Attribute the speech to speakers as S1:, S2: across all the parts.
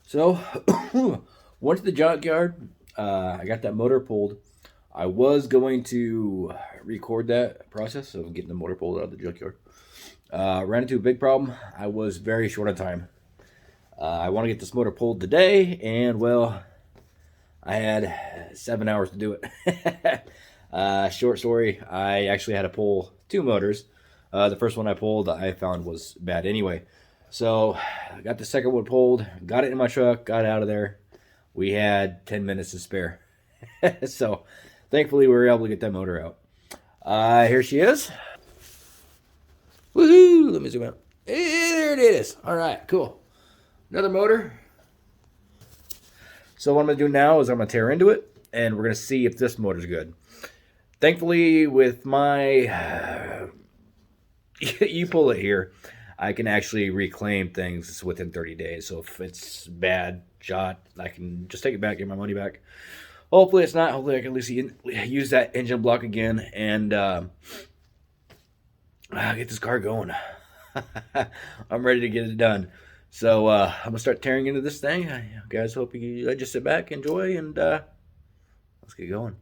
S1: So, went to the junkyard. I got that motor pulled. I was going to record that process of getting the motor pulled out of the junkyard. Ran into a big problem. I was very short on time. I want to get this motor pulled today, and well, I had 7 hours to do it. Short story, I actually had to pull two motors. The first one I pulled, I found was bad anyway. So I got the second one pulled, got it in my truck, got out of there. We had 10 minutes to spare. So thankfully we were able to get that motor out. Here she is. Woohoo! Let me zoom out. Hey, there it is. All right, cool. Another motor. So what I'm going to do now is I'm going to tear into it, and we're going to see if this motor's good. Thankfully, with my... you pull it here, I can actually reclaim things within 30 days. So if it's bad shot, I can just take it back, get my money back. Hopefully it's not. Hopefully I can at least use that engine block again and get this car going. I'm ready to get it done. So I'm going to start tearing into this thing. Guys, hope you just sit back, enjoy, and let's get going.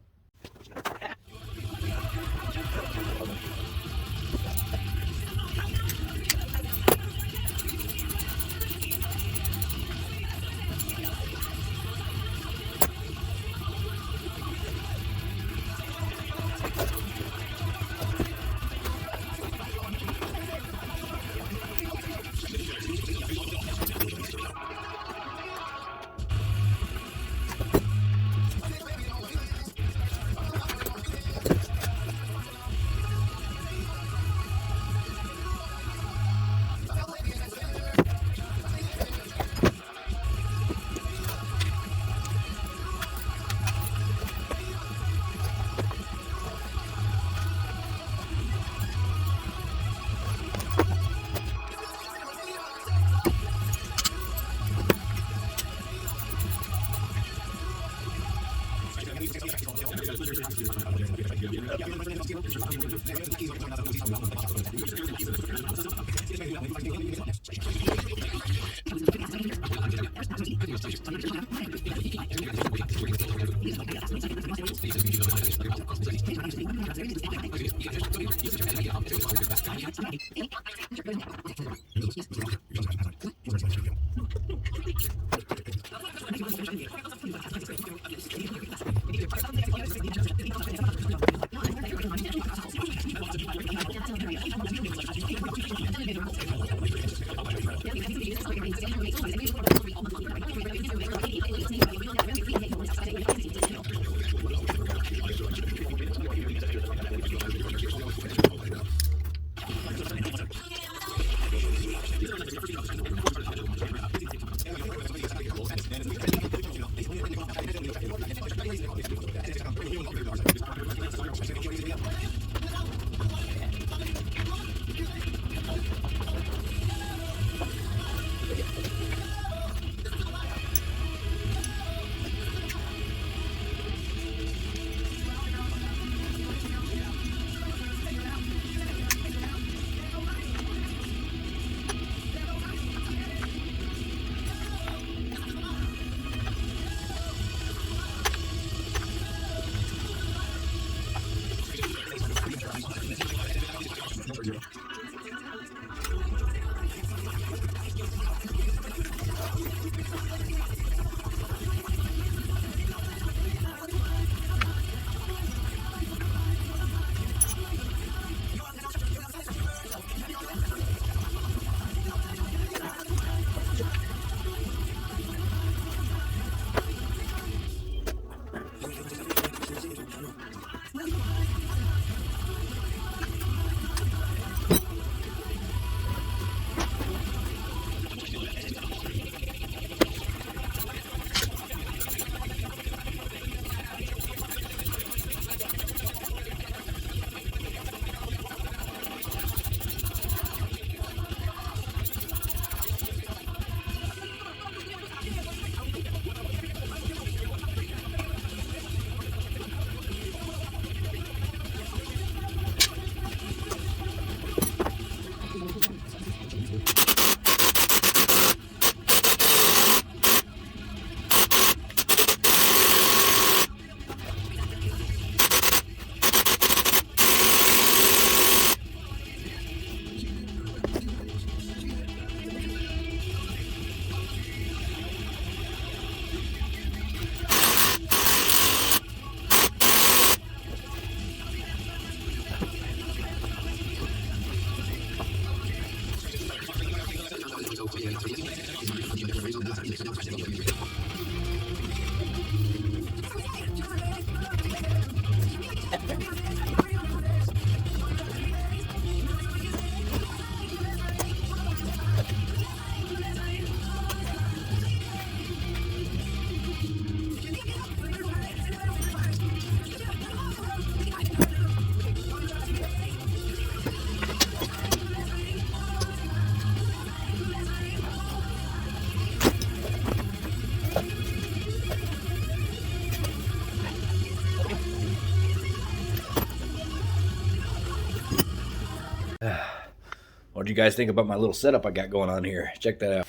S1: What do you guys think about my little setup I got going on here? Check that out.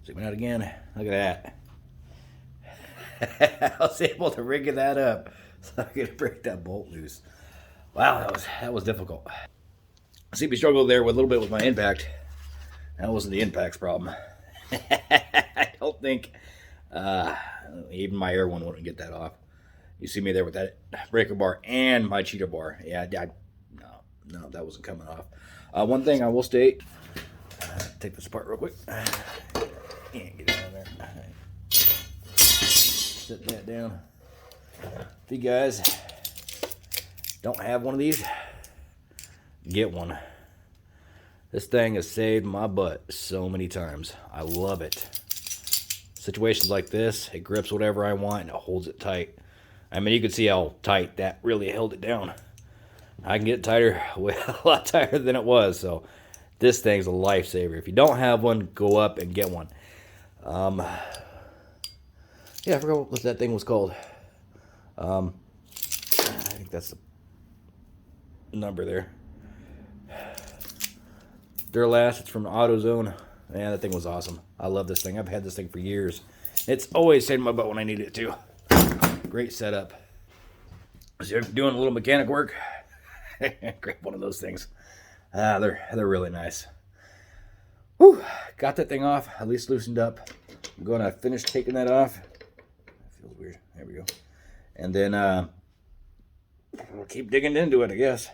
S1: Zooming out again. Look at that. I was able to rig that up so I could break that bolt loose. Wow, that was difficult. See, we struggled there with a little bit with my impact. That wasn't the impact's problem. I don't think even my air one wouldn't get that off. You see me there with that breaker bar and my cheetah bar. Yeah, no, that wasn't coming off. One thing I will state, take this apart real quick. Yeah, get it on there. Set that down. If you guys don't have one of these, get one. This thing has saved my butt so many times. I love it. Situations like this, it grips whatever I want and it holds it tight. I mean, you can see how tight that really held it down. I can get it tighter, a lot tighter than it was. So this thing's a lifesaver. If you don't have one, go up and get one. Yeah, I forgot what that thing was called. I think that's the number there. Duralast, it's from AutoZone. Man, that thing was awesome. I love this thing. I've had this thing for years. It's always saved my butt when I need it to. Great setup. So if you're doing a little mechanic work, grab one of those things. They're really nice. Whew, got that thing off, at least loosened up. I'm going to finish taking that off. That feels weird. There we go. And then we'll keep digging into it, I guess.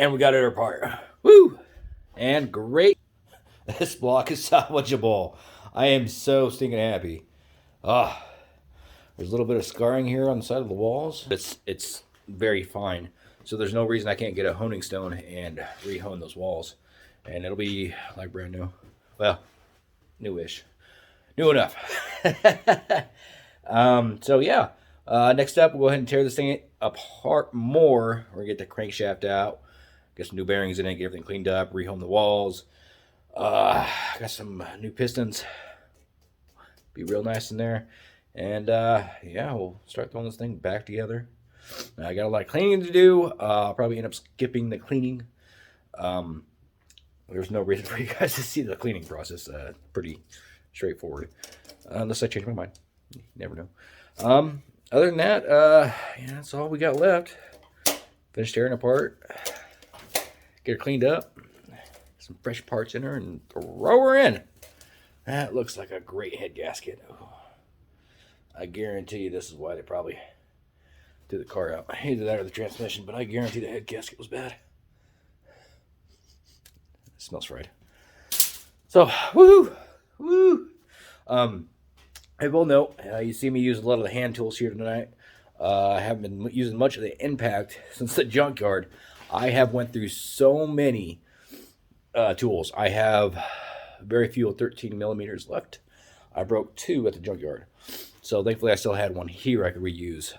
S1: And we got it apart. Woo! And great. This block is salvageable. I am so stinking happy. Ah, there's a little bit of scarring here on the side of the walls. It's very fine. So there's no reason I can't get a honing stone and re-hone those walls. And it'll be like brand new. Well, newish. New enough. So yeah. Next up, we'll go ahead and tear this thing apart more. We're going to get the crankshaft out. Get some new bearings in it. Get everything cleaned up. Rehome the walls. Got some new pistons. Be real nice in there. And yeah, we'll start throwing this thing back together. I got a lot of cleaning to do. I'll probably end up skipping the cleaning. There's no reason for you guys to see the cleaning process. Pretty straightforward. Unless I change my mind. You never know. Other than that, yeah, that's all we got left. Finish tearing apart. Get her cleaned up. Some fresh parts in her and throw her in. That looks like a great head gasket. Oh, I guarantee you this is why they probably threw the car out. Either that or the transmission, but I guarantee the head gasket was bad. It smells fried. So, woo! I will note, you see me use a lot of the hand tools here tonight. I haven't been using much of the impact since the junkyard. I have went through so many tools. I have very few 13 millimeters left. I broke 2 at the junkyard. So thankfully I still had one here I could reuse.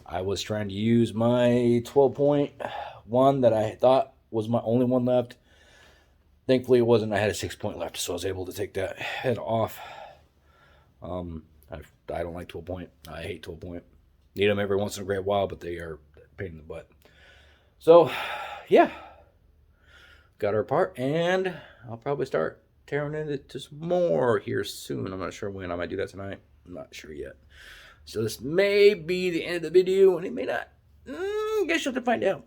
S1: I was trying to use my 12-point one that I thought was my only one left. Thankfully it wasn't. I had a 6-point left, so I was able to take that head off. I don't like 12-point. I hate 12-point. Need them every once in a great while, but they are a pain in the butt. So, yeah. Got her apart, and I'll probably start tearing into some more here soon. I'm not sure when. I might do that tonight. I'm not sure yet. So this may be the end of the video, and it may not. Guess you'll have to find out.